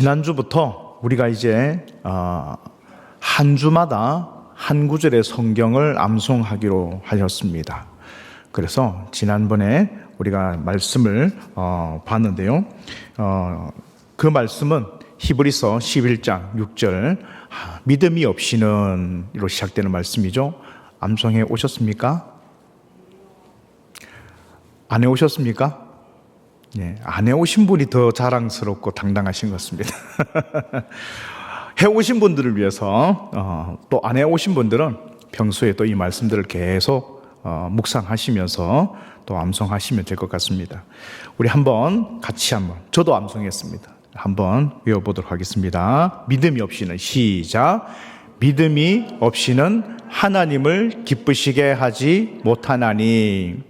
지난주부터 우리가 이제 한 주마다 한 구절의 성경을 암송하기로 하였습니다. 그래서 지난번에 우리가 말씀을 봤는데요. 그 말씀은 히브리서 11장 6절 믿음이 없이는 이로 시작되는 말씀이죠. 암송해 오셨습니까? 안 해오셨습니까? 예, 안 해오신 분이 더 자랑스럽고 당당하신 것 같습니다. 해오신 분들을 위해서 또 안 해오신 분들은 평소에 또 이 말씀들을 계속 묵상하시면서 또 암송하시면 될 것 같습니다. 우리 같이 한번 저도 암송했습니다. 한번 외워보도록 하겠습니다. 믿음이 없이는 시작. 믿음이 없이는 하나님을 기쁘시게 하지 못하나니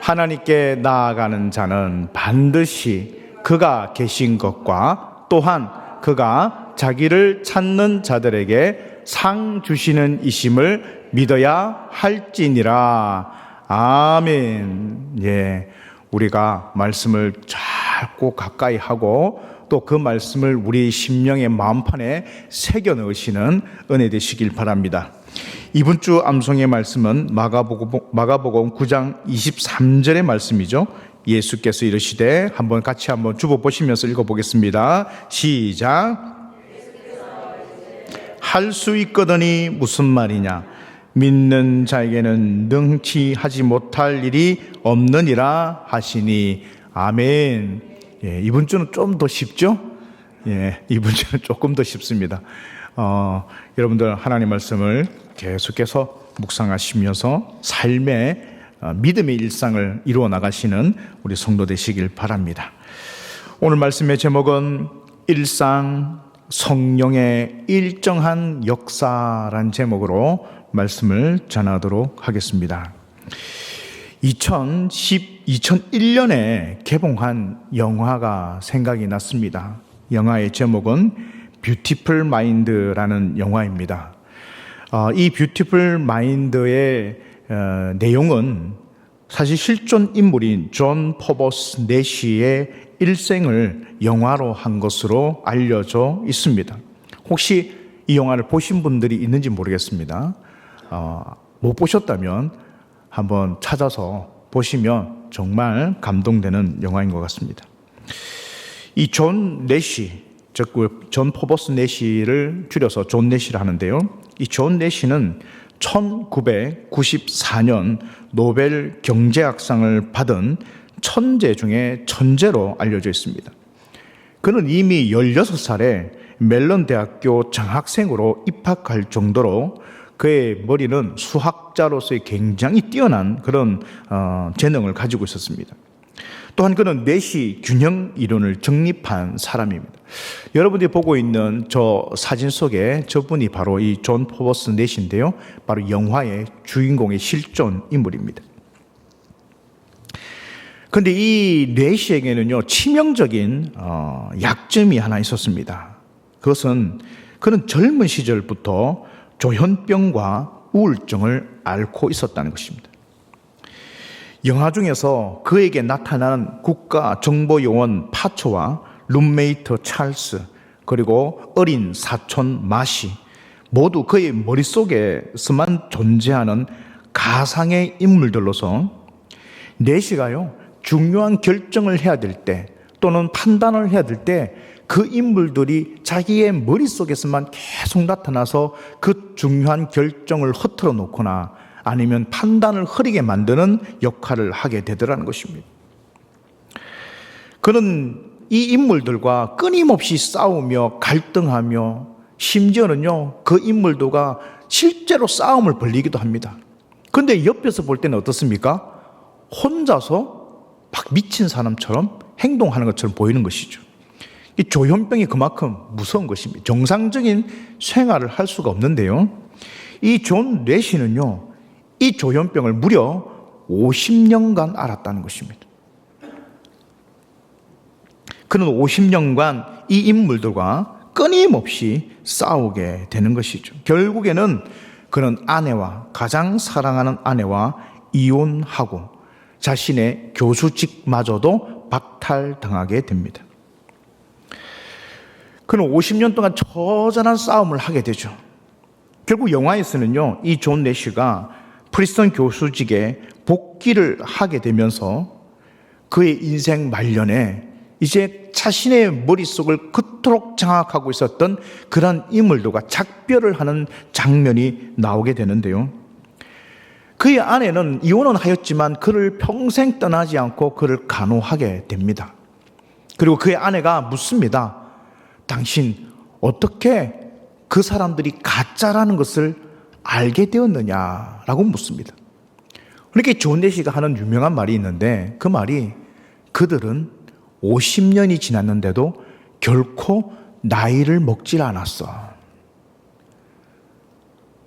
하나님께 나아가는 자는 반드시 그가 계신 것과 또한 그가 자기를 찾는 자들에게 상 주시는 이심을 믿어야 할지니라. 아멘. 예, 우리가 말씀을 꼭 가까이 하고 또 그 말씀을 우리 심령의 마음판에 새겨 넣으시는 은혜 되시길 바랍니다. 이번 주 암송의 말씀은 마가복음 9장 23절의 말씀이죠. 예수께서 이르시되 같이 한번 주보 보시면서 읽어보겠습니다. 시작. 할 수 있거든이 무슨 말이냐? 믿는 자에게는 능치 하지 못할 일이 없느니라 하시니. 아멘. 예, 이번 주는 좀 더 쉽죠? 예, 이번 주는 조금 더 쉽습니다. 여러분들 하나님 말씀을 계속해서 묵상하시면서 삶의 믿음의 일상을 이루어 나가시는 우리 성도 되시길 바랍니다. 오늘 말씀의 제목은 일상 성령의 일정한 역사란 제목으로 말씀을 전하도록 하겠습니다. 2001년에 개봉한 영화가 생각이 났습니다. 영화의 제목은 뷰티풀 마인드라는 영화입니다. 이 뷰티풀 마인드의 내용은 사실 실존 인물인 존 포버스 내시의 일생을 영화로 한 것으로 알려져 있습니다. 혹시 이 영화를 보신 분들이 있는지 모르겠습니다. 못 보셨다면 한번 찾아서 보시면 정말 감동되는 영화인 것 같습니다. 이 존 내시, 즉 존 포버스 내시를 줄여서 존 내시를 하는데요. 이 존 내시는 1994년 노벨 경제학상을 받은 천재 중에 천재로 알려져 있습니다. 그는 이미 16살에 멜론 대학교 장학생으로 입학할 정도로 그의 머리는 수학자로서의 굉장히 뛰어난 그런 재능을 가지고 있었습니다. 또한 그는 내시 균형 이론을 정립한 사람입니다. 여러분들이 보고 있는 저 사진 속에 저분이 바로 이 존 포버스 내시인데요. 바로 영화의 주인공의 실존 인물입니다. 그런데 이 내시에게는요, 치명적인 약점이 하나 있었습니다. 그것은 그는 젊은 시절부터 조현병과 우울증을 앓고 있었다는 것입니다. 영화 중에서 그에게 나타나는 국가정보요원 파초와 룸메이트 찰스 그리고 어린 사촌 마시 모두 그의 머릿속에서만 존재하는 가상의 인물들로서 내시가요 중요한 결정을 해야 될 때 또는 판단을 해야 될 때 그 인물들이 자기의 머릿속에서만 계속 나타나서 그 중요한 결정을 흐트러 놓거나 아니면 판단을 흐리게 만드는 역할을 하게 되더라는 것입니다. 그는 이 인물들과 끊임없이 싸우며 갈등하며 심지어는요 그 인물들과 실제로 싸움을 벌이기도 합니다. 그런데 옆에서 볼 때는 어떻습니까? 혼자서 막 미친 사람처럼 행동하는 것처럼 보이는 것이죠. 이 조현병이 그만큼 무서운 것입니다. 정상적인 생활을 할 수가 없는데요. 이 존 내시는요, 이 조현병을 무려 50년간 앓았다는 것입니다. 그는 50년간 이 인물들과 끊임없이 싸우게 되는 것이죠. 결국에는 그는 가장 사랑하는 아내와 이혼하고 자신의 교수직마저도 박탈당하게 됩니다. 그는 50년 동안 처절한 싸움을 하게 되죠. 결국 영화에서는요, 이 존 내시가 프리스턴 교수직에 복귀를 하게 되면서 그의 인생 말년에 이제 자신의 머릿속을 그토록 장악하고 있었던 그런 인물들과 작별을 하는 장면이 나오게 되는데요. 그의 아내는 이혼은 하였지만 그를 평생 떠나지 않고 그를 간호하게 됩니다. 그리고 그의 아내가 묻습니다. 당신 어떻게 그 사람들이 가짜라는 것을 알게 되었느냐라고 묻습니다. 그러니까 존 내시가 하는 유명한 말이 있는데 그 말이 그들은 50년이 지났는데도 결코 나이를 먹질 않았어.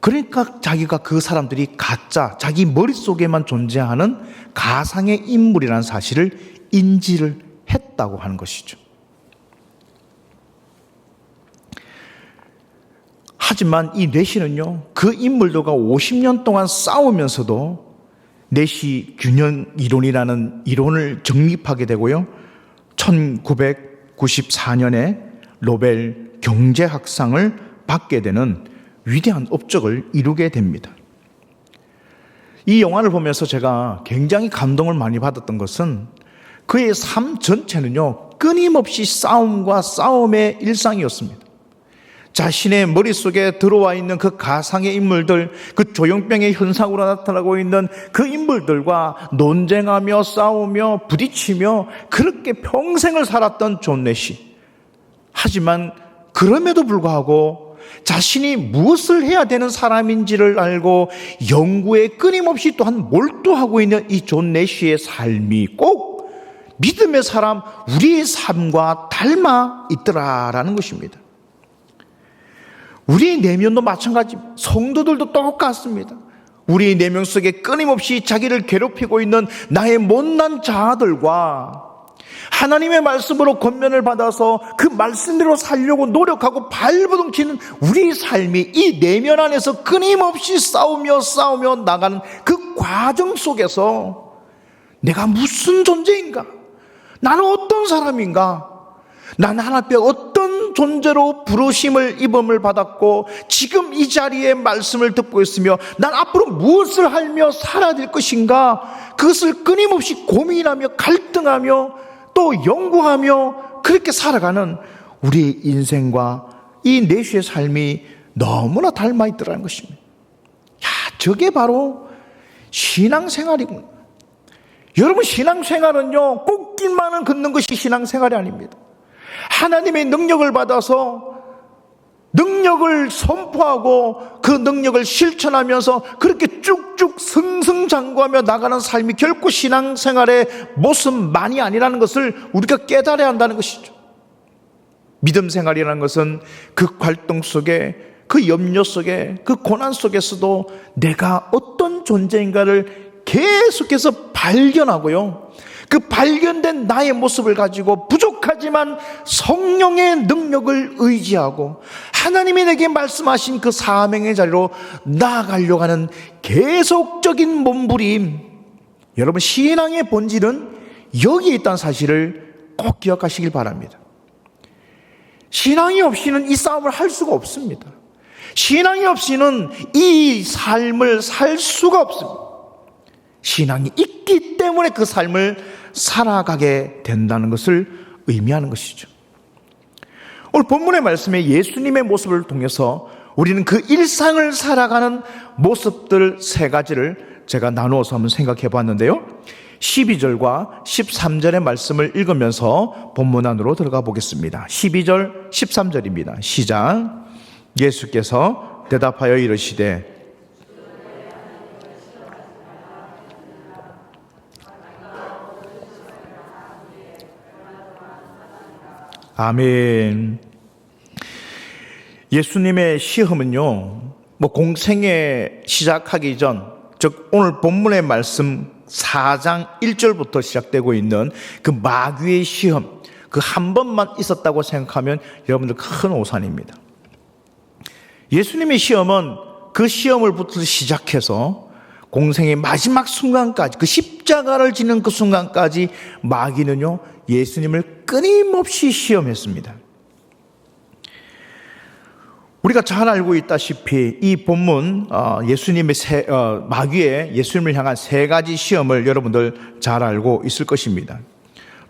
그러니까 자기가 그 사람들이 가짜, 자기 머릿속에만 존재하는 가상의 인물이라는 사실을 인지를 했다고 하는 것이죠. 하지만 이 내시는요, 그 인물들과 50년 동안 싸우면서도 내시 균형 이론이라는 이론을 정립하게 되고요, 1994년에 노벨 경제학상을 받게 되는 위대한 업적을 이루게 됩니다. 이 영화를 보면서 제가 굉장히 감동을 많이 받았던 것은 그의 삶 전체는요, 끊임없이 싸움과 싸움의 일상이었습니다. 자신의 머릿속에 들어와 있는 그 가상의 인물들, 그 조용병의 현상으로 나타나고 있는 그 인물들과 논쟁하며 싸우며 부딪히며 그렇게 평생을 살았던 존 내시. 하지만 그럼에도 불구하고 자신이 무엇을 해야 되는 사람인지를 알고 연구에 끊임없이 또한 몰두하고 있는 이 존 내시의 삶이 꼭 믿음의 사람, 우리의 삶과 닮아 있더라라는 것입니다. 우리의 내면도 마찬가지, 성도들도 똑같습니다. 우리의 내면 속에 끊임없이 자기를 괴롭히고 있는 나의 못난 자아들과 하나님의 말씀으로 권면을 받아서 그 말씀대로 살려고 노력하고 발버둥치는 우리의 삶이 이 내면 안에서 끊임없이 싸우며 나가는 그 과정 속에서 내가 무슨 존재인가? 나는 어떤 사람인가? 나는 하나님 앞에 어떤 존재로 부르심을 입음을 받았고 지금 이 자리에 말씀을 듣고 있으며 난 앞으로 무엇을 하며 살아야 될 것인가? 그것을 끊임없이 고민하며 갈등하며 또 연구하며 그렇게 살아가는 우리의 인생과 이 내시의 삶이 너무나 닮아 있더라는 것입니다. 야, 저게 바로 신앙생활이구나. 여러분, 신앙생활은요, 꽃길만을 걷는 것이 신앙생활이 아닙니다. 하나님의 능력을 받아서 능력을 선포하고 그 능력을 실천하면서 그렇게 쭉쭉 승승장구하며 나가는 삶이 결코 신앙생활의 모습만이 아니라는 것을 우리가 깨달아야 한다는 것이죠. 믿음 생활이라는 것은 그 활동 속에, 그 염려 속에, 그 고난 속에서도 내가 어떤 존재인가를 계속해서 발견하고요, 그 발견된 나의 모습을 가지고 부족하지만 성령의 능력을 의지하고 하나님이 내게 말씀하신 그 사명의 자리로 나아가려고 하는 계속적인 몸부림. 여러분, 신앙의 본질은 여기에 있다는 사실을 꼭 기억하시길 바랍니다. 신앙이 없이는 이 싸움을 할 수가 없습니다. 신앙이 없이는 이 삶을 살 수가 없습니다. 신앙이 있기 때문에 그 삶을 살아가게 된다는 것을 의미하는 것이죠. 오늘 본문의 말씀에 예수님의 모습을 통해서 우리는 그 일상을 살아가는 모습들 세 가지를 제가 나누어서 한번 생각해 봤는데요, 12절과 13절의 말씀을 읽으면서 본문 안으로 들어가 보겠습니다. 12절 13절입니다. 시작. 예수께서 대답하여 이르시되 아멘. 예수님의 시험은요, 공생애 시작하기 전, 즉 오늘 본문의 말씀 4장 1절부터 시작되고 있는 그 마귀의 시험, 그 한 번만 있었다고 생각하면 여러분들 큰 오산입니다. 예수님의 시험은 그 시험을부터 시작해서 공생의 마지막 순간까지, 그 십자가를 지는 그 순간까지 마귀는요, 예수님을 끊임없이 시험했습니다. 우리가 잘 알고 있다시피 이 본문 예수님의 마귀의 예수님을 향한 세 가지 시험을 여러분들 잘 알고 있을 것입니다.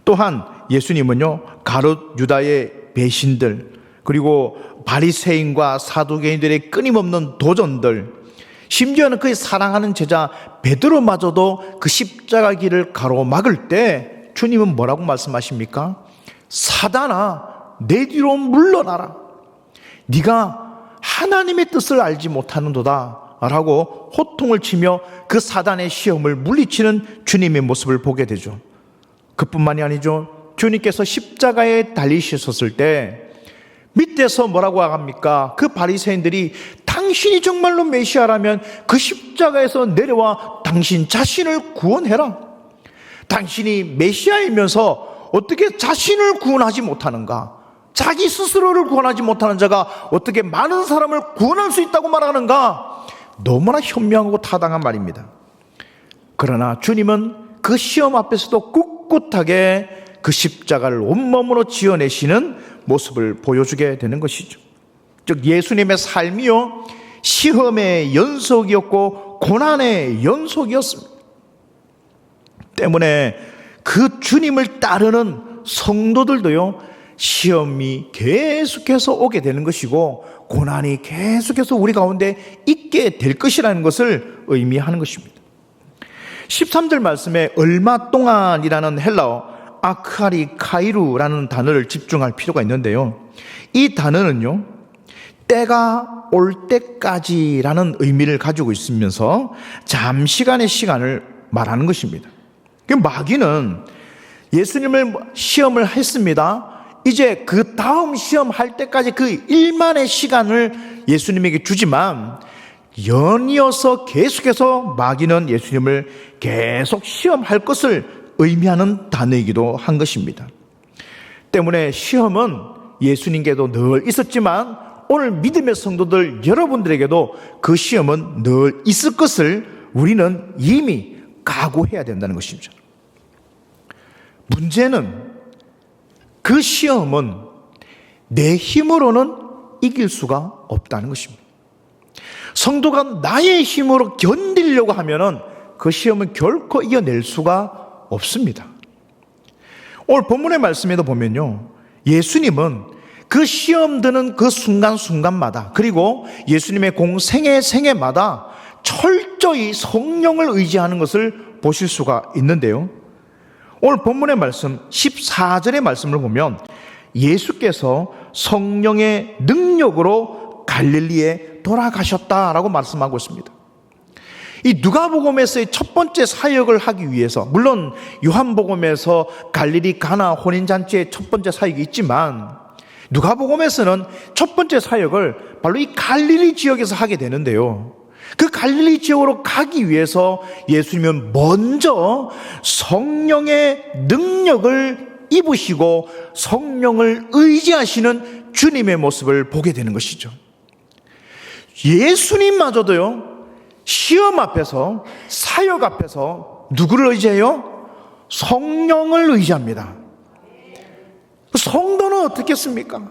또한 예수님은요, 가룟 유다의 배신들, 그리고 바리새인과 사두개인들의 끊임없는 도전들, 심지어는 그의 사랑하는 제자 베드로마저도 그 십자가 길을 가로막을 때 주님은 뭐라고 말씀하십니까? 사단아, 내 뒤로 물러나라. 네가 하나님의 뜻을 알지 못하는도다 라고 호통을 치며 그 사단의 시험을 물리치는 주님의 모습을 보게 되죠. 그뿐만이 아니죠. 주님께서 십자가에 달리셨을 때 밑에서 뭐라고 합니까? 그 바리새인들이 당신이 정말로 메시아라면 그 십자가에서 내려와 당신 자신을 구원해라. 당신이 메시아이면서 어떻게 자신을 구원하지 못하는가? 자기 스스로를 구원하지 못하는 자가 어떻게 많은 사람을 구원할 수 있다고 말하는가? 너무나 현명하고 타당한 말입니다. 그러나 주님은 그 시험 앞에서도 꿋꿋하게 그 십자가를 온몸으로 지어내시는 모습을 보여주게 되는 것이죠. 즉 예수님의 삶이요, 시험의 연속이었고 고난의 연속이었습니다. 때문에 그 주님을 따르는 성도들도요, 시험이 계속해서 오게 되는 것이고 고난이 계속해서 우리 가운데 있게 될 것이라는 것을 의미하는 것입니다. 13절 말씀에 얼마 동안이라는 헬라어 아크아리 카이루라는 단어를 집중할 필요가 있는데요, 이 단어는요, 때가 올 때까지라는 의미를 가지고 있으면서 잠시간의 시간을 말하는 것입니다. 마귀는 예수님을 시험을 했습니다. 이제 그 다음 시험할 때까지 그 일만의 시간을 예수님에게 주지만 연이어서 계속해서 마귀는 예수님을 계속 시험할 것을 의미하는 단어이기도 한 것입니다. 때문에 시험은 예수님께도 늘 있었지만 오늘 믿음의 성도들 여러분들에게도 그 시험은 늘 있을 것을 우리는 이미 각오해야 된다는 것이죠. 문제는 그 시험은 내 힘으로는 이길 수가 없다는 것입니다. 성도가 나의 힘으로 견디려고 하면은 그 시험은 결코 이겨낼 수가 없습니다. 오늘 본문의 말씀에도 보면요, 예수님은 그 시험 드는 그 순간순간마다, 그리고 예수님의 생애마다 철저히 성령을 의지하는 것을 보실 수가 있는데요, 오늘 본문의 말씀 14절의 말씀을 보면 예수께서 성령의 능력으로 갈릴리에 돌아가셨다라고 말씀하고 있습니다. 이 누가복음에서의 첫 번째 사역을 하기 위해서, 물론 요한복음에서 갈릴리 가나 혼인잔치의 첫 번째 사역이 있지만 누가복음에서는 첫 번째 사역을 바로 이 갈릴리 지역에서 하게 되는데요, 그 갈릴리 지역으로 가기 위해서 예수님은 먼저 성령의 능력을 입으시고 성령을 의지하시는 주님의 모습을 보게 되는 것이죠. 예수님마저도요, 시험 앞에서, 사역 앞에서 누구를 의지해요? 성령을 의지합니다. 성도는 어떻겠습니까?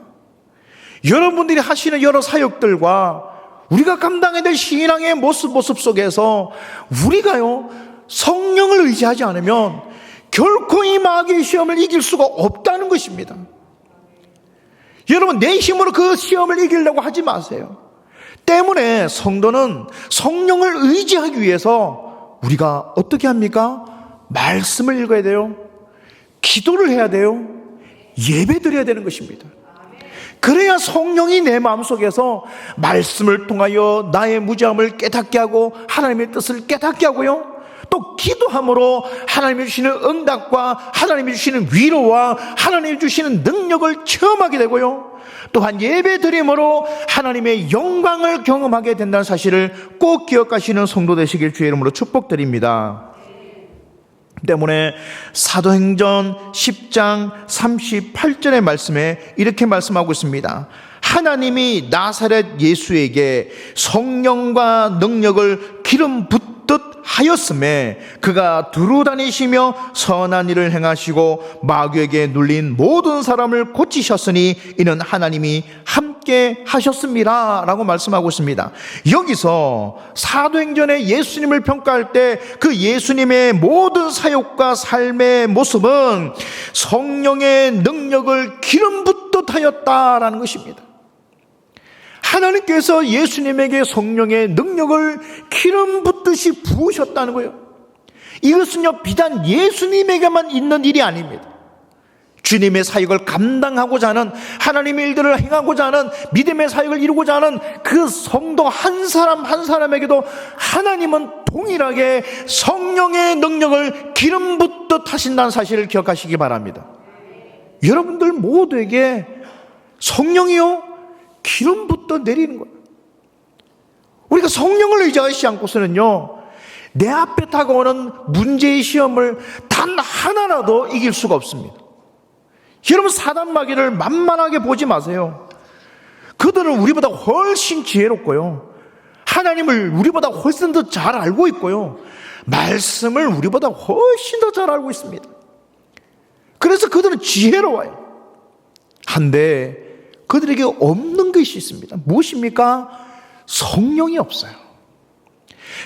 여러분들이 하시는 여러 사역들과 우리가 감당해야 될 신앙의 모습 속에서 우리가요, 성령을 의지하지 않으면 결코 이 마귀의 시험을 이길 수가 없다는 것입니다. 여러분, 내 힘으로 그 시험을 이기려고 하지 마세요. 때문에 성도는 성령을 의지하기 위해서 우리가 어떻게 합니까? 말씀을 읽어야 돼요. 기도를 해야 돼요. 예배 드려야 되는 것입니다. 그래야 성령이 내 마음속에서 말씀을 통하여 나의 무죄함을 깨닫게 하고 하나님의 뜻을 깨닫게 하고요, 또 기도함으로 하나님이 주시는 응답과 하나님이 주시는 위로와 하나님이 주시는 능력을 체험하게 되고요, 또한 예배드림으로 하나님의 영광을 경험하게 된다는 사실을 꼭 기억하시는 성도 되시길 주의 이름으로 축복드립니다. 때문에 사도행전 10장 38절의 말씀에 이렇게 말씀하고 있습니다. 하나님이 나사렛 예수에게 성령과 능력을 기름 붓듯 하였음에 그가 두루 다니시며 선한 일을 행하시고 마귀에게 눌린 모든 사람을 고치셨으니 이는 하나님이 함께 함께 하셨습니다 라고 말씀하고 있습니다. 여기서 사도행전에 예수님을 평가할 때 그 예수님의 모든 사역과 삶의 모습은 성령의 능력을 기름 붓듯 하였다라는 것입니다. 하나님께서 예수님에게 성령의 능력을 기름 붓듯이 부으셨다는 거예요. 이것은요, 비단 예수님에게만 있는 일이 아닙니다. 주님의 사역을 감당하고자 하는, 하나님의 일들을 행하고자 하는, 믿음의 사역을 이루고자 하는 그 성도 한 사람 한 사람에게도 하나님은 동일하게 성령의 능력을 기름 붓듯 하신다는 사실을 기억하시기 바랍니다. 여러분들 모두에게 성령이요, 기름 붓듯 내리는 거예요. 우리가 성령을 의지하지 않고서는요, 내 앞에 다가오는 문제의 시험을 단 하나라도 이길 수가 없습니다. 여러분, 사단 마귀를 만만하게 보지 마세요. 그들은 우리보다 훨씬 지혜롭고요, 하나님을 우리보다 훨씬 더 잘 알고 있고요, 말씀을 우리보다 훨씬 더 잘 알고 있습니다. 그래서 그들은 지혜로워요. 한데 그들에게 없는 것이 있습니다. 무엇입니까? 성령이 없어요.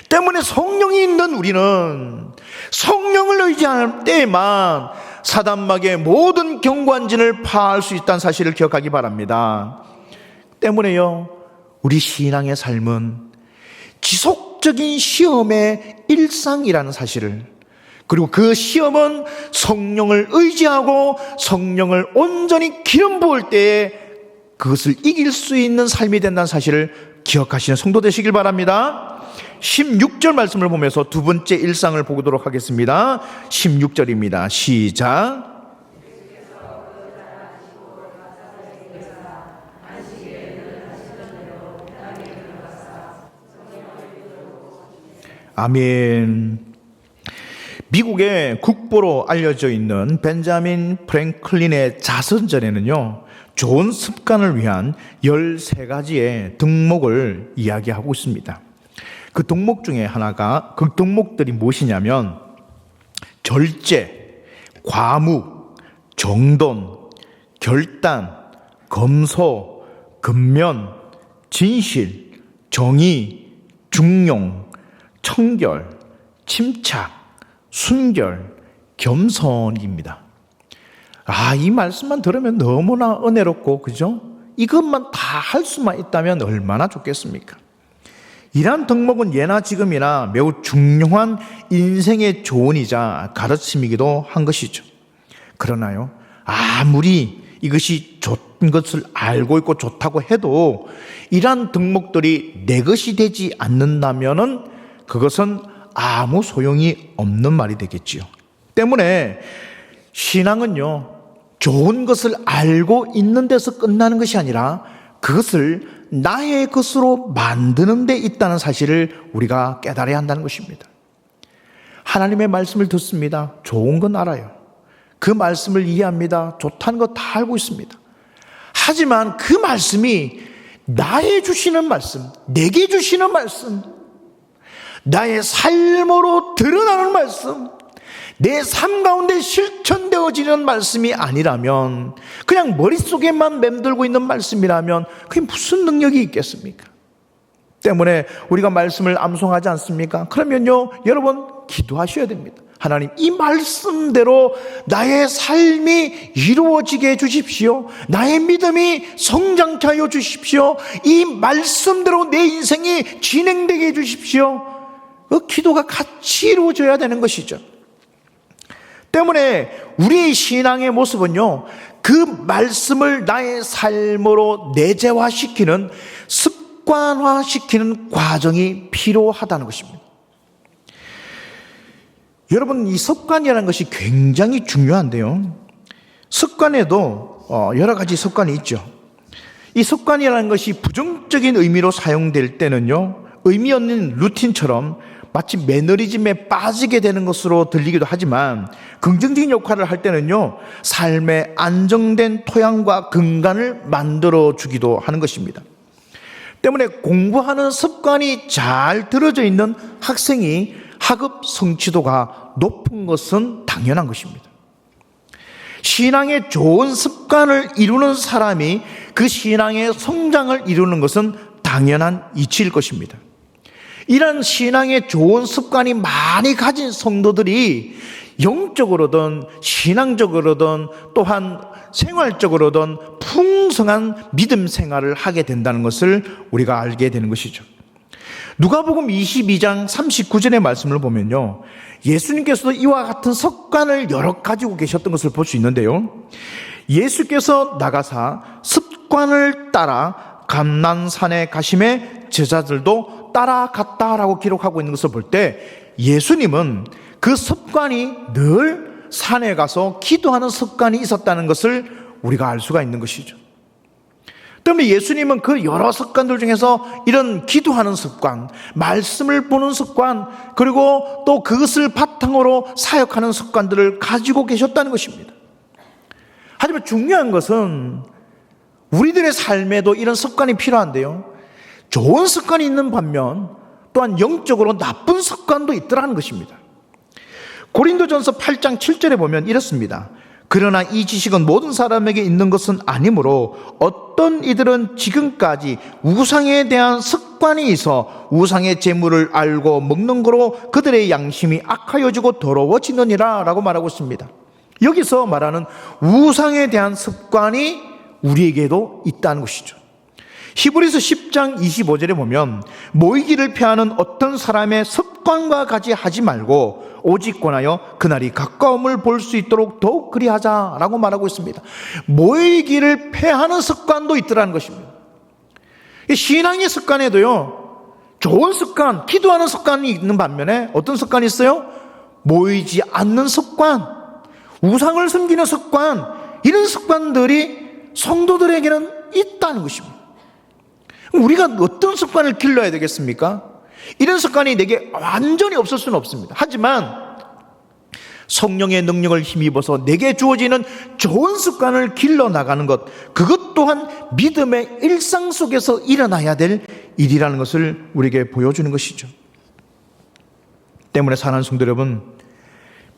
때문에 성령이 있는 우리는 성령을 의지할 때에만 사단마귀의 모든 경관진을 파할 수 있다는 사실을 기억하기 바랍니다. 때문에요, 우리 신앙의 삶은 지속적인 시험의 일상이라는 사실을, 그리고 그 시험은 성령을 의지하고 성령을 온전히 기름 부을 때에 그것을 이길 수 있는 삶이 된다는 사실을 기억하시는 성도 되시길 바랍니다. 16절 말씀을 보면서 두 번째 일상을 보도록 하겠습니다. 16절입니다. 시작. 아멘. 미국의 국보로 알려져 있는 벤자민 프랭클린의 자선전에는요, 좋은 습관을 위한 13가지의 덕목을 이야기하고 있습니다. 그 덕목 중에 하나가, 그 덕목들이 무엇이냐면 절제, 과묵, 정돈, 결단, 검소, 근면, 진실, 정의, 중용, 청결, 침착, 순결, 겸손입니다. 이 말씀만 들으면 너무나 은혜롭고, 그죠? 이것만 다 할 수만 있다면 얼마나 좋겠습니까? 이러한 덕목은 예나 지금이나 매우 중요한 인생의 조언이자 가르침이기도 한 것이죠. 그러나요, 아무리 이것이 좋은 것을 알고 있고 좋다고 해도 이러한 덕목들이 내 것이 되지 않는다면은 그것은 아무 소용이 없는 말이 되겠지요. 때문에 신앙은요, 좋은 것을 알고 있는 데서 끝나는 것이 아니라 그것을 나의 것으로 만드는 데 있다는 사실을 우리가 깨달아야 한다는 것입니다. 하나님의 말씀을 듣습니다. 좋은 건 알아요. 그 말씀을 이해합니다. 좋다는 거 다 알고 있습니다. 하지만 그 말씀이 나의 주시는 말씀, 내게 주시는 말씀, 나의 삶으로 드러나는 말씀, 내 삶 가운데 실천되어지는 말씀이 아니라면, 그냥 머릿속에만 맴돌고 있는 말씀이라면 그게 무슨 능력이 있겠습니까? 때문에 우리가 말씀을 암송하지 않습니까? 그러면요, 여러분 기도하셔야 됩니다. 하나님, 이 말씀대로 나의 삶이 이루어지게 해 주십시오. 나의 믿음이 성장케 하여 주십시오. 이 말씀대로 내 인생이 진행되게 해 주십시오. 그 기도가 같이 이루어져야 되는 것이죠. 때문에 우리의 신앙의 모습은요, 그 말씀을 나의 삶으로 내재화시키는, 습관화시키는 과정이 필요하다는 것입니다. 여러분, 이 습관이라는 것이 굉장히 중요한데요, 습관에도 여러 가지 습관이 있죠. 이 습관이라는 것이 부정적인 의미로 사용될 때는요, 의미 없는 루틴처럼 마치 매너리즘에 빠지게 되는 것으로 들리기도 하지만, 긍정적인 역할을 할 때는요, 삶의 안정된 토양과 근간을 만들어 주기도 하는 것입니다. 때문에 공부하는 습관이 잘 들어져 있는 학생이 학업 성취도가 높은 것은 당연한 것입니다. 신앙의 좋은 습관을 이루는 사람이 그 신앙의 성장을 이루는 것은 당연한 이치일 것입니다. 이런 신앙의 좋은 습관이 많이 가진 성도들이 영적으로든 신앙적으로든 또한 생활적으로든 풍성한 믿음 생활을 하게 된다는 것을 우리가 알게 되는 것이죠. 누가복음 22장 39절의 말씀을 보면요, 예수님께서도 이와 같은 습관을 여러 가지고 계셨던 것을 볼 수 있는데요, 예수께서 나가사 습관을 따라 감난산에 가심에 제자들도 따라갔다라고 기록하고 있는 것을 볼 때, 예수님은 그 습관이 늘 산에 가서 기도하는 습관이 있었다는 것을 우리가 알 수가 있는 것이죠. 때문에 예수님은 그 여러 습관들 중에서 이런 기도하는 습관, 말씀을 보는 습관, 그리고 또 그것을 바탕으로 사역하는 습관들을 가지고 계셨다는 것입니다. 하지만 중요한 것은 우리들의 삶에도 이런 습관이 필요한데요, 좋은 습관이 있는 반면 또한 영적으로 나쁜 습관도 있더라는 것입니다. 고린도전서 8장 7절에 보면 이렇습니다. 그러나 이 지식은 모든 사람에게 있는 것은 아니므로 어떤 이들은 지금까지 우상에 대한 습관이 있어 우상의 재물을 알고 먹는 거로 그들의 양심이 악하여지고 더러워지느니라 라고 말하고 있습니다. 여기서 말하는 우상에 대한 습관이 우리에게도 있다는 것이죠. 히브리서 10장 25절에 보면 모이기를 피하는 어떤 사람의 습관과 같이 하지 말고 오직 권하여 그날이 가까움을 볼 수 있도록 더욱 그리하자라고 말하고 있습니다. 모이기를 패하는 습관도 있더라는 것입니다. 신앙의 습관에도요, 좋은 습관, 기도하는 습관이 있는 반면에 어떤 습관이 있어요? 모이지 않는 습관, 우상을 섬기는 습관, 이런 습관들이 성도들에게는 있다는 것입니다. 우리가 어떤 습관을 길러야 되겠습니까? 이런 습관이 내게 완전히 없을 수는 없습니다. 하지만 성령의 능력을 힘입어서 내게 주어지는 좋은 습관을 길러나가는 것, 그것 또한 믿음의 일상 속에서 일어나야 될 일이라는 것을 우리에게 보여주는 것이죠. 때문에 사랑하는 성도 여러분,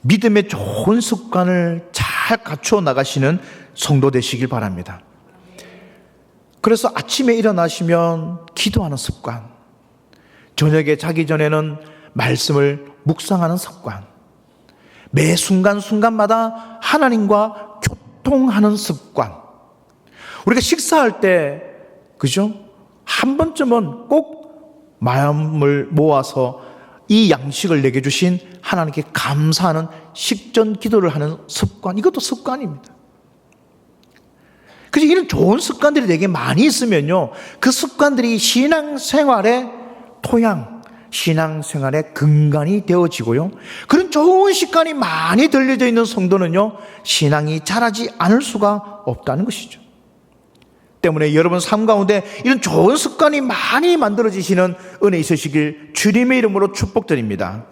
믿음의 좋은 습관을 잘 갖추어 나가시는 성도 되시길 바랍니다. 그래서 아침에 일어나시면 기도하는 습관, 저녁에 자기 전에는 말씀을 묵상하는 습관, 매 순간순간마다 하나님과 교통하는 습관, 우리가 식사할 때, 그죠? 한 번쯤은 꼭 마음을 모아서 이 양식을 내게 주신 하나님께 감사하는 식전 기도를 하는 습관, 이것도 습관입니다. 그래서 이런 좋은 습관들이 되게 많이 있으면요, 그 습관들이 신앙생활의 토양, 신앙생활의 근간이 되어지고요, 그런 좋은 습관이 많이 들려져 있는 성도는요, 신앙이 자라지 않을 수가 없다는 것이죠. 때문에 여러분 삶 가운데 이런 좋은 습관이 많이 만들어지시는 은혜 있으시길 주님의 이름으로 축복드립니다.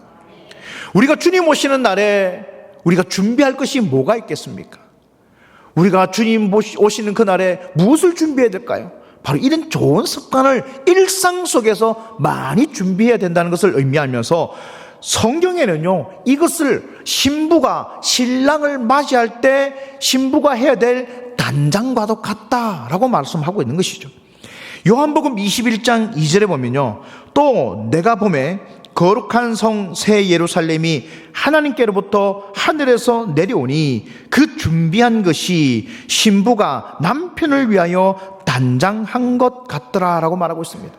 우리가 주님 오시는 날에 우리가 준비할 것이 뭐가 있겠습니까? 우리가 주님 오시는 그날에 무엇을 준비해야 될까요? 바로 이런 좋은 습관을 일상 속에서 많이 준비해야 된다는 것을 의미하면서, 성경에는요, 이것을 신부가 신랑을 맞이할 때 신부가 해야 될 단장과도 같다라고 말씀하고 있는 것이죠. 요한복음 21장 2절에 보면요, 또 내가 보매 거룩한 성 새 예루살렘이 하나님께로부터 하늘에서 내려오니 그 준비한 것이 신부가 남편을 위하여 단장한 것 같더라라고 말하고 있습니다.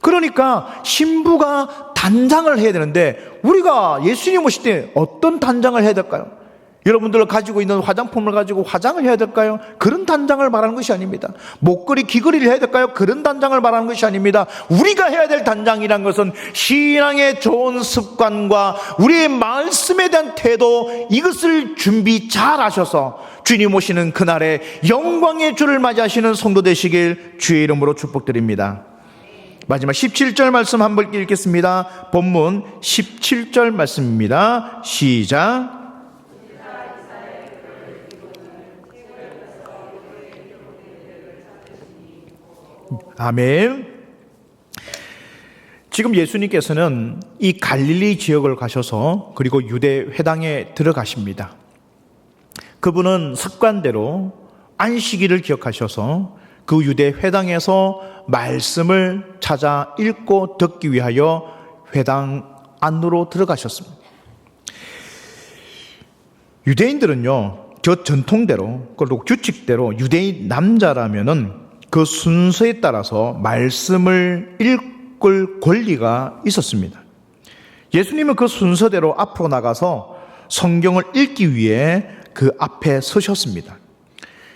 그러니까 신부가 단장을 해야 되는데, 우리가 예수님 오실 때 어떤 단장을 해야 될까요? 여러분들 가지고 있는 화장품을 가지고 화장을 해야 될까요? 그런 단장을 말하는 것이 아닙니다. 목걸이, 귀걸이를 해야 될까요? 그런 단장을 말하는 것이 아닙니다. 우리가 해야 될 단장이란 것은 신앙의 좋은 습관과 우리의 말씀에 대한 태도, 이것을 준비 잘 하셔서 주님 오시는 그날에 영광의 주를 맞이하시는 성도 되시길 주의 이름으로 축복드립니다. 마지막 17절 말씀 한번 읽겠습니다. 본문 17절 말씀입니다. 시작. 아멘. 지금 예수님께서는 이 갈릴리 지역을 가셔서 그리고 유대 회당에 들어가십니다. 그분은 습관대로 안식일을 기억하셔서 그 유대 회당에서 말씀을 찾아 읽고 듣기 위하여 회당 안으로 들어가셨습니다. 유대인들은요, 저 전통대로 그리고 규칙대로 유대인 남자라면은 그 순서에 따라서 말씀을 읽을 권리가 있었습니다. 예수님은 그 순서대로 앞으로 나가서 성경을 읽기 위해 그 앞에 서셨습니다.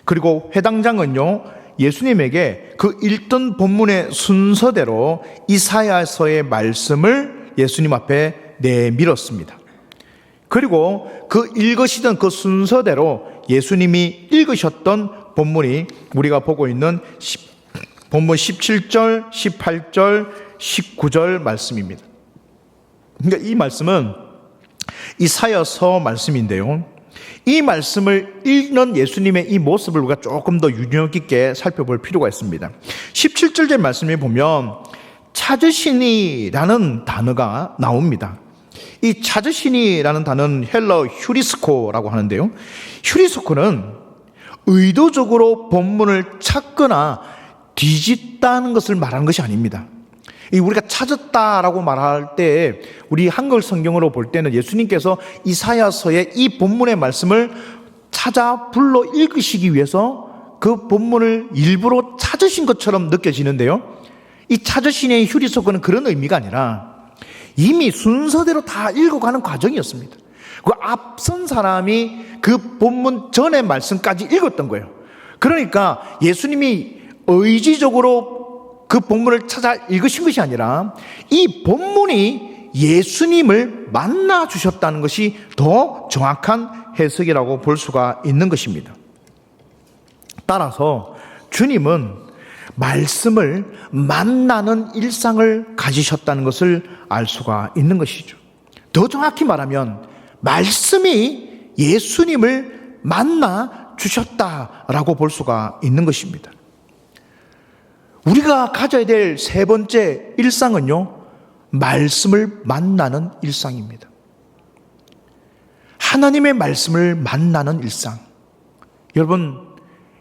그리고 회당장은요, 예수님에게 그 읽던 본문의 순서대로 이사야서의 말씀을 예수님 앞에 내밀었습니다. 그리고 그 읽으시던 그 순서대로 예수님이 읽으셨던 본문이 우리가 보고 있는 본문 17절, 18절, 19절 말씀입니다. 그러니까 이 말씀은 이사야서 말씀인데요, 이 말씀을 읽는 예수님의 이 모습을 우리가 조금 더 유념 깊게 살펴볼 필요가 있습니다. 17절의 말씀에 보면 찾으시니라는 단어가 나옵니다. 이 찾으시니라는 단어는 헬러 휴리스코라고 하는데요, 휴리스코는 의도적으로 본문을 찾거나 뒤집다는 것을 말하는 것이 아닙니다. 우리가 찾았다라고 말할 때 우리 한글 성경으로 볼 때는 예수님께서 이사야서의 이 본문의 말씀을 찾아 불러 읽으시기 위해서 그 본문을 일부러 찾으신 것처럼 느껴지는데요, 이 찾으시니의 휴리스코는 그런 의미가 아니라 이미 순서대로 다 읽어가는 과정이었습니다. 그 앞선 사람이 그 본문 전의 말씀까지 읽었던 거예요. 그러니까 예수님이 의지적으로 그 본문을 찾아 읽으신 것이 아니라 이 본문이 예수님을 만나 주셨다는 것이 더 정확한 해석이라고 볼 수가 있는 것입니다. 따라서 주님은 말씀을 만나는 일상을 가지셨다는 것을 알 수가 있는 것이죠. 더 정확히 말하면 말씀이 예수님을 만나 주셨다라고 볼 수가 있는 것입니다. 우리가 가져야 될 세 번째 일상은요, 말씀을 만나는 일상입니다. 하나님의 말씀을 만나는 일상.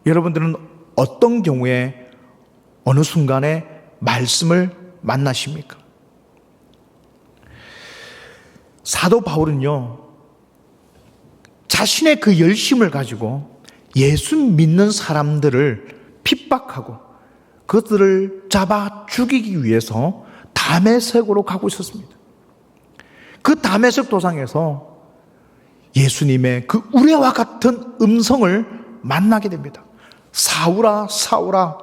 여러분들은 어떤 경우에 어느 순간에 말씀을 만나십니까? 사도 바울은요, 자신의 그 열심을 가지고 예수 믿는 사람들을 핍박하고 그들을 잡아 죽이기 위해서 다메섹으로 가고 있었습니다. 그 다메섹 도상에서 예수님의 그 우레와 같은 음성을 만나게 됩니다. 사울아, 사울아,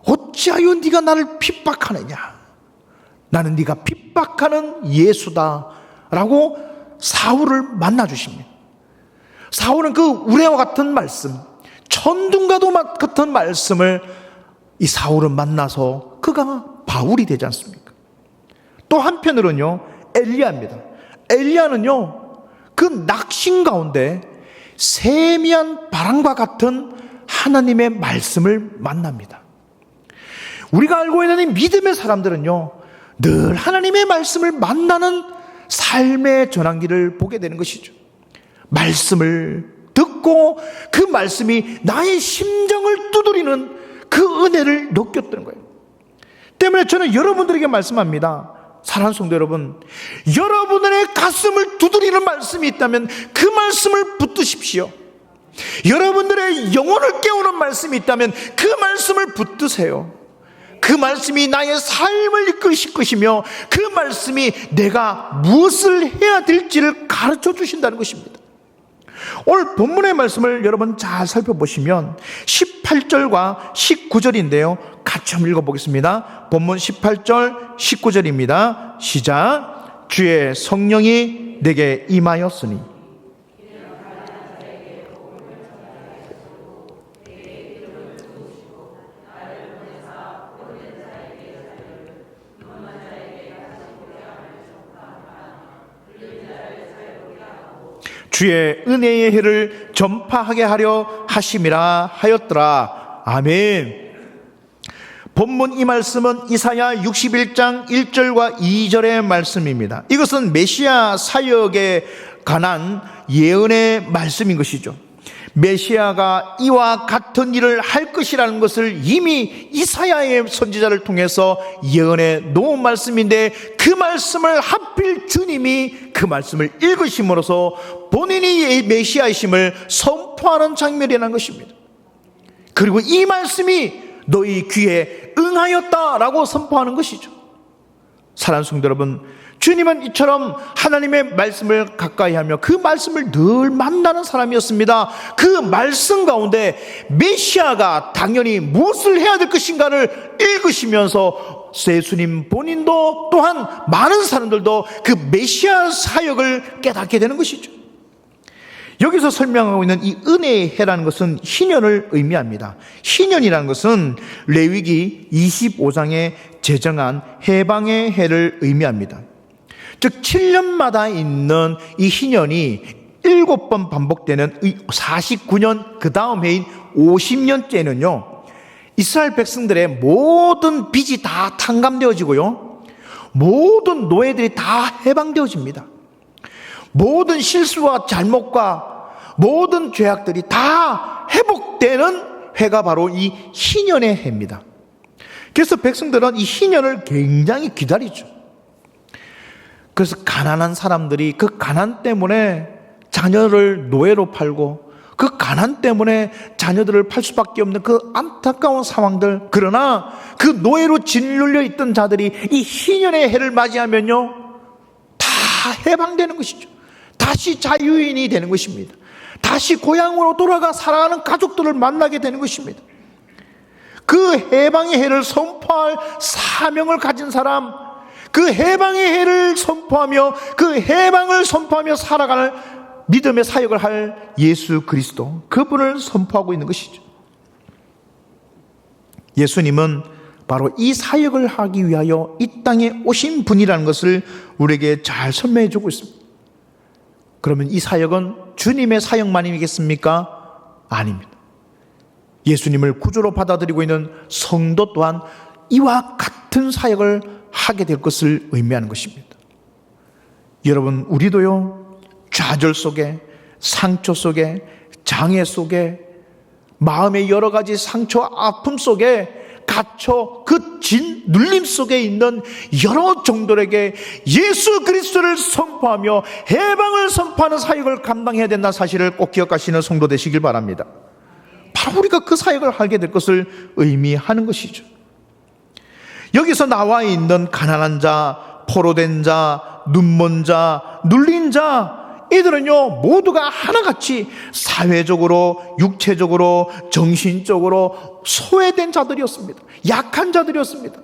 어찌하여 네가 나를 핍박하느냐? 나는 네가 핍박하는 예수다 라고 사울을 만나 주십니다. 사울은 그 우레와 같은 말씀, 천둥과도 같은 말씀을 이 사울은 만나서 그가 바울이 되지 않습니까? 또 한편으로는요, 엘리야입니다. 엘리야는요, 그 낙심 가운데 세미한 바람과 같은 하나님의 말씀을 만납니다. 우리가 알고 있는 이 믿음의 사람들은요, 늘 하나님의 말씀을 만나는 삶의 전환기를 보게 되는 것이죠. 말씀을 듣고 그 말씀이 나의 심정을 두드리는 그 은혜를 느꼈던 거예요. 때문에 저는 여러분들에게 말씀합니다. 사랑하는 성도 여러분, 여러분의 가슴을 두드리는 말씀이 있다면 그 말씀을 붙드십시오. 여러분들의 영혼을 깨우는 말씀이 있다면 그 말씀을 붙드세요. 그 말씀이 나의 삶을 이끌실 것이며 그 말씀이 내가 무엇을 해야 될지를 가르쳐 주신다는 것입니다. 오늘 본문의 말씀을 여러분 잘 살펴보시면 18절과 19절인데요, 같이 한번 읽어보겠습니다. 본문 18절 19절입니다. 시작. 주의 성령이 내게 임하였으니 주의 은혜의 해를 전파하게 하려 하심이라 하였더라. 아멘. 본문 이 말씀은 이사야 61장 1절과 2절의 말씀입니다. 이것은 메시아 사역에 관한 예언의 말씀인 것이죠. 메시아가 이와 같은 일을 할 것이라는 것을 이미 이사야의 선지자를 통해서 예언해 놓은 말씀인데, 그 말씀을 하필 주님이 그 말씀을 읽으심으로써 본인이 메시아이심을 선포하는 장면이라는 것입니다. 그리고 이 말씀이 너희 귀에 응하였다라고 선포하는 것이죠. 사랑하는 성도 여러분, 주님은 이처럼 하나님의 말씀을 가까이 하며 그 말씀을 늘 만나는 사람이었습니다. 그 말씀 가운데 메시아가 당연히 무엇을 해야 될 것인가를 읽으시면서 예수님 본인도 또한 많은 사람들도 그 메시아 사역을 깨닫게 되는 것이죠. 여기서 설명하고 있는 이 은혜의 해라는 것은 희년을 의미합니다. 희년이라는 것은 레위기 25장에 제정한 해방의 해를 의미합니다. 즉 7년마다 있는 이 희년이 7번 반복되는 49년 그 다음 해인 50년째는요, 이스라엘 백성들의 모든 빚이 다 탕감되어지고요, 모든 노예들이 다 해방되어집니다. 모든 실수와 잘못과 모든 죄악들이 다 회복되는 해가 바로 이 희년의 해입니다. 그래서 백성들은 이 희년을 굉장히 기다리죠. 그래서 가난한 사람들이 그 가난 때문에 자녀를 노예로 팔고, 그 가난 때문에 자녀들을 팔 수밖에 없는 그 안타까운 상황들, 그러나 그 노예로 짓눌려 있던 자들이 이 희년의 해를 맞이하면요, 다 해방되는 것이죠. 다시 자유인이 되는 것입니다. 다시 고향으로 돌아가 살아가는 가족들을 만나게 되는 것입니다. 그 해방의 해를 선포할 사명을 가진 사람, 그 해방의 해를 선포하며 그 해방을 선포하며 살아가는 믿음의 사역을 할 예수 그리스도, 그분을 선포하고 있는 것이죠. 예수님은 바로 이 사역을 하기 위하여 이 땅에 오신 분이라는 것을 우리에게 잘 설명해 주고 있습니다. 그러면 이 사역은 주님의 사역만이겠습니까? 아닙니다. 예수님을 구주로 받아들이고 있는 성도 또한 이와 같은 사역을 하게 될 것을 의미하는 것입니다. 여러분, 우리도요, 좌절 속에, 상처 속에, 장애 속에, 마음의 여러 가지 상처, 아픔 속에 갇혀 그 눌림 속에 있는 여러 종들에게 예수 그리스도를 선포하며 해방을 선포하는 사역을 감당해야 된다는 사실을 꼭 기억하시는 성도 되시길 바랍니다. 바로 우리가 그 사역을 하게 될 것을 의미하는 것이죠. 여기서 나와 있는 가난한 자, 포로된 자, 눈먼 자, 눌린 자, 이들은요 모두가 하나같이 사회적으로, 육체적으로, 정신적으로 소외된 자들이었습니다. 약한 자들이었습니다.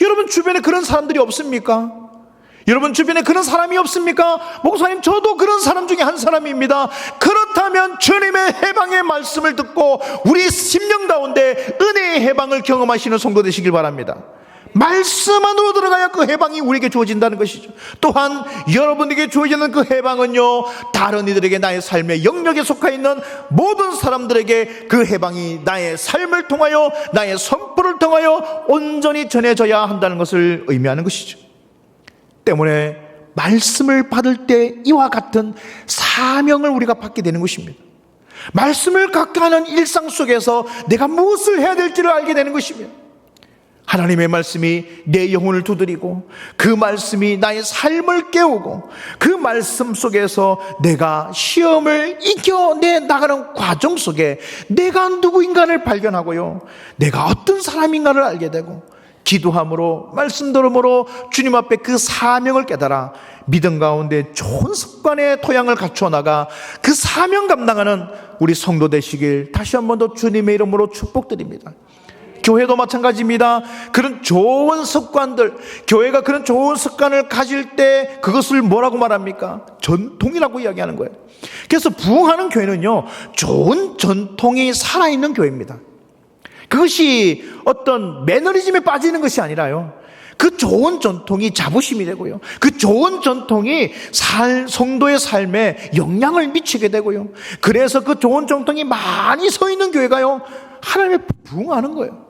여러분 주변에 그런 사람들이 없습니까? 여러분 주변에 그런 사람이 없습니까? 목사님, 저도 그런 사람 중에 한 사람입니다. 그렇다면 주님의 해방의 말씀을 듣고 우리 심령 가운데 은혜의 해방을 경험하시는 성도 되시길 바랍니다. 말씀 안으로 들어가야 그 해방이 우리에게 주어진다는 것이죠. 또한 여러분에게 주어지는 그 해방은요, 다른 이들에게 나의 삶의 영역에 속해 있는 모든 사람들에게 그 해방이 나의 삶을 통하여, 나의 선포를 통하여 온전히 전해져야 한다는 것을 의미하는 것이죠. 때문에 말씀을 받을 때 이와 같은 사명을 우리가 받게 되는 것입니다. 말씀을 갖게 하는 일상 속에서 내가 무엇을 해야 될지를 알게 되는 것입니다. 하나님의 말씀이 내 영혼을 두드리고, 그 말씀이 나의 삶을 깨우고, 그 말씀 속에서 내가 시험을 이겨내 나가는 과정 속에 내가 누구인가를 발견하고요, 내가 어떤 사람인가를 알게 되고, 기도함으로, 말씀 들음으로 주님 앞에 그 사명을 깨달아 믿음 가운데 좋은 습관의 토양을 갖추어 나가 그 사명 감당하는 우리 성도 되시길 다시 한 번 더 주님의 이름으로 축복드립니다. 교회도 마찬가지입니다. 그런 좋은 습관들, 교회가 그런 좋은 습관을 가질 때 그것을 뭐라고 말합니까? 전통이라고 이야기하는 거예요. 그래서 부흥하는 교회는요, 좋은 전통이 살아있는 교회입니다. 그것이 어떤 매너리즘에 빠지는 것이 아니라요, 그 좋은 전통이 자부심이 되고요, 그 좋은 전통이 성도의 삶에 영향을 미치게 되고요, 그래서 그 좋은 전통이 많이 서 있는 교회가요, 하나님의 부흥하는 거예요.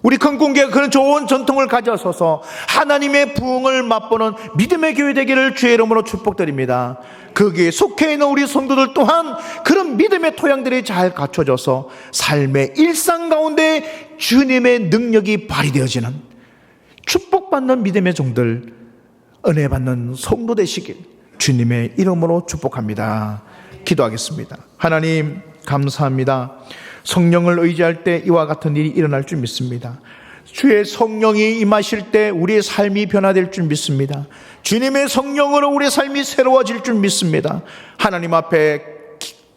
우리 큰공교회가 그런 좋은 전통을 가져서서 하나님의 부흥을 맛보는 믿음의 교회 되기를 주의 이름으로 축복드립니다. 거기에 속해 있는 우리 성도들 또한 그런 믿음의 토양들이 잘 갖춰져서 삶의 일상 가운데 주님의 능력이 발휘되어지는 축복받는 믿음의 종들, 은혜 받는 성도 되시길 주님의 이름으로 축복합니다. 기도하겠습니다. 하나님 감사합니다. 성령을 의지할 때 이와 같은 일이 일어날 줄 믿습니다. 주의 성령이 임하실 때 우리의 삶이 변화될 줄 믿습니다. 주님의 성령으로 우리의 삶이 새로워질 줄 믿습니다. 하나님 앞에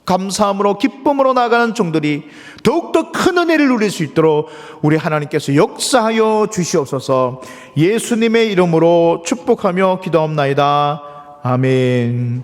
감사함으로 기쁨으로 나가는 종들이 더욱더 큰 은혜를 누릴 수 있도록 우리 하나님께서 역사하여 주시옵소서. 예수님의 이름으로 축복하며 기도합나이다. 아멘.